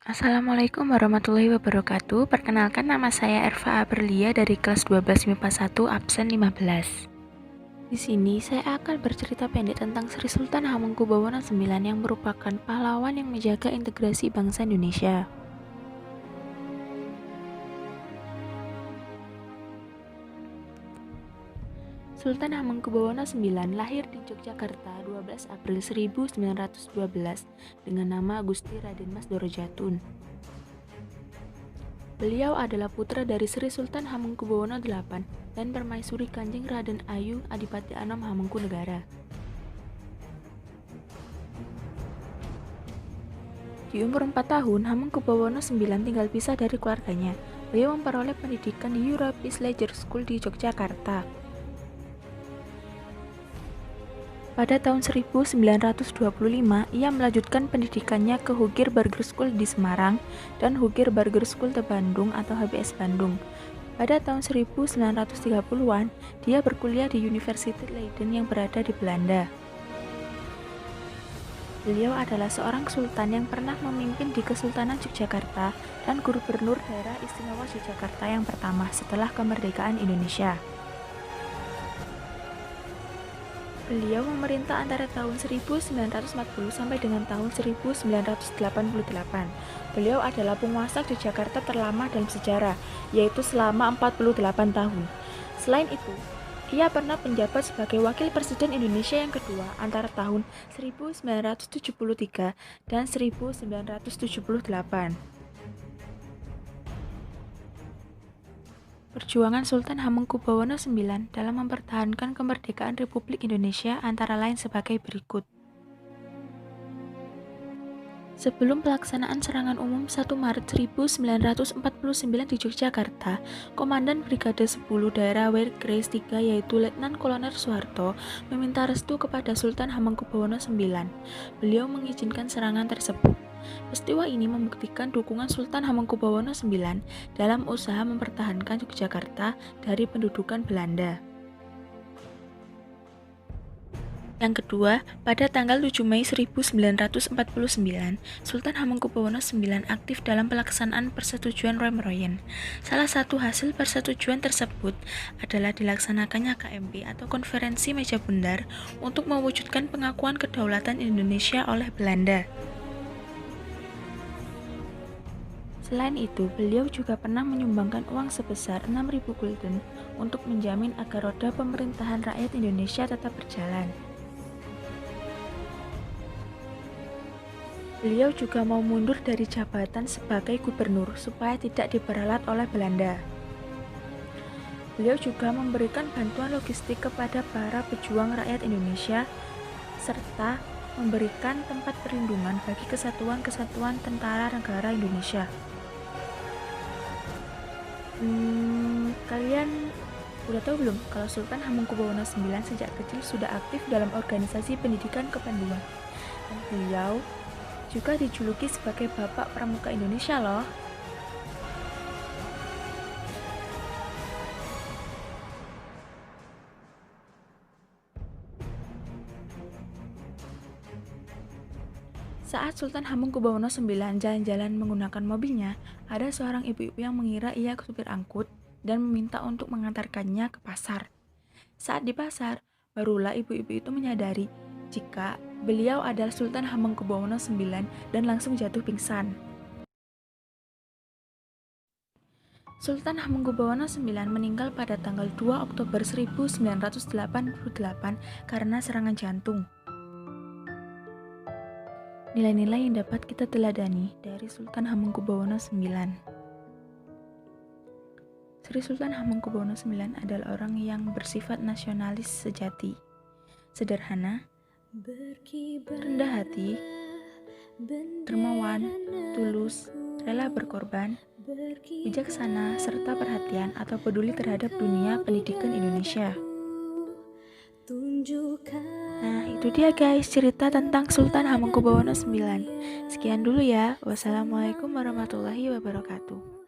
Assalamualaikum warahmatullahi wabarakatuh. Perkenalkan, nama saya Erva Aprilia dari kelas 12 MIPA 1 absen 15. Di sini saya akan bercerita pendek tentang Sri Sultan Hamengkubuwono IX yang merupakan pahlawan yang menjaga integrasi bangsa Indonesia. Sultan Hamengkubuwono IX lahir di Yogyakarta 12 April 1912 dengan nama Gusti Raden Mas Dorojatun. Beliau adalah putra dari Sri Sultan Hamengkubuwono VIII dan Permaisuri Kanjeng Raden Ayu Adipati Anom Hamengkunegara. Di umur 4 tahun, Hamengkubuwono IX tinggal pisah dari keluarganya. Beliau memperoleh pendidikan di Europis Leger School di Yogyakarta. Pada tahun 1925, ia melanjutkan pendidikannya ke Hugir Burger School di Semarang dan Hugir Burger School di Bandung atau HBS Bandung. Pada tahun 1930-an, dia berkuliah di Universitas Leiden yang berada di Belanda. Beliau adalah seorang sultan yang pernah memimpin di Kesultanan Yogyakarta dan Gubernur Daerah Istimewa Yogyakarta yang pertama setelah kemerdekaan Indonesia. Beliau memerintah antara tahun 1940 sampai dengan tahun 1988. Beliau adalah penguasa di Jakarta terlama dalam sejarah, yaitu selama 48 tahun. Selain itu, ia pernah menjabat sebagai Wakil Presiden Indonesia yang kedua antara tahun 1973 dan 1978. Perjuangan Sultan Hamengkubuwono IX dalam mempertahankan kemerdekaan Republik Indonesia antara lain sebagai berikut. Sebelum pelaksanaan serangan umum 1 Maret 1949 di Yogyakarta, Komandan Brigade 10 Daerah Wehrkreis III yaitu Letnan Kolonel Soeharto meminta restu kepada Sultan Hamengkubuwono IX. Beliau mengizinkan serangan tersebut. Peristiwa ini membuktikan dukungan Sultan Hamengkubuwono IX dalam usaha mempertahankan Yogyakarta dari pendudukan Belanda. Yang kedua, pada tanggal 7 Mei 1949, Sultan Hamengkubuwono IX aktif dalam pelaksanaan Persetujuan Romeroyen. Salah satu hasil persetujuan tersebut adalah dilaksanakannya KMP atau Konferensi Meja Bundar untuk mewujudkan pengakuan kedaulatan Indonesia oleh Belanda. Selain itu, beliau juga pernah menyumbangkan uang sebesar 6.000 gulden untuk menjamin agar roda pemerintahan rakyat Indonesia tetap berjalan. Beliau juga mau mundur dari jabatan sebagai gubernur supaya tidak diperalat oleh Belanda. Beliau juga memberikan bantuan logistik kepada para pejuang rakyat Indonesia serta memberikan tempat perlindungan bagi kesatuan-kesatuan tentara negara Indonesia. Kalian udah tahu belum kalau Sultan Hamengkubuwono IX sejak kecil sudah aktif dalam organisasi pendidikan kependuan? Dan beliau juga dijuluki sebagai Bapak Pramuka Indonesia loh. Saat Sultan Hamengkubuwono IX jalan-jalan menggunakan mobilnya, ada seorang ibu-ibu yang mengira ia supir angkut dan meminta untuk mengantarkannya ke pasar. Saat di pasar, barulah ibu-ibu itu menyadari jika beliau adalah Sultan Hamengkubuwono IX dan langsung jatuh pingsan. Sultan Hamengkubuwono IX meninggal pada tanggal 2 Oktober 1988 karena serangan jantung. Nilai-nilai yang dapat kita teladani dari Sultan Hamengkubuwono IX. Sri Sultan Hamengkubuwono IX adalah orang yang bersifat nasionalis sejati, sederhana, rendah hati, dermawan, tulus, rela berkorban, bijaksana, serta perhatian atau peduli terhadap dunia pendidikan Indonesia. Nah, itu dia guys cerita tentang Sultan Hamengkubuwono IX. Sekian dulu ya. Wassalamualaikum warahmatullahi wabarakatuh.